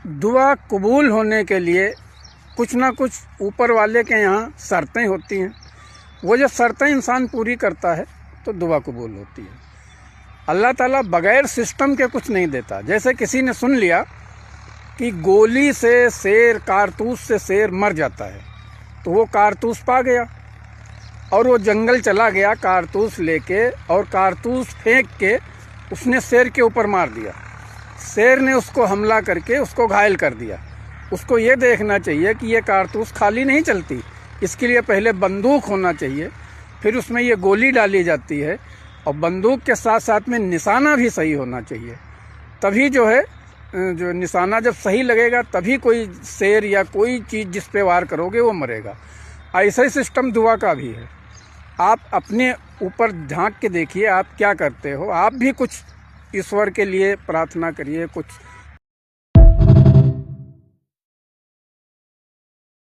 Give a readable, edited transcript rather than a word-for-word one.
दुआ कबूल होने के लिए कुछ ना कुछ ऊपर वाले के यहाँ शर्तें होती हैं। वो जो शर्तें इंसान पूरी करता है तो दुआ कबूल होती है। अल्लाह ताला बगैर सिस्टम के कुछ नहीं देता। जैसे किसी ने सुन लिया कि गोली से शेर, कारतूस से शेर मर जाता है, तो वो कारतूस पा गया और वो जंगल चला गया कारतूस लेके, और कारतूस फेंक के उसने शेर के ऊपर मार दिया। शेर ने उसको हमला करके उसको घायल कर दिया। उसको ये देखना चाहिए कि ये कारतूस खाली नहीं चलती, इसके लिए पहले बंदूक होना चाहिए, फिर उसमें ये गोली डाली जाती है, और बंदूक के साथ साथ में निशाना भी सही होना चाहिए। तभी जो है, जो निशाना जब सही लगेगा तभी कोई शेर या कोई चीज़ जिस पे वार करोगे वो मरेगा। ऐसा ही सिस्टम दुआ का भी है। आप अपने ऊपर झांक के देखिए, आप क्या करते हो। आप भी कुछ ईश्वर के लिए प्रार्थना करिए, कुछ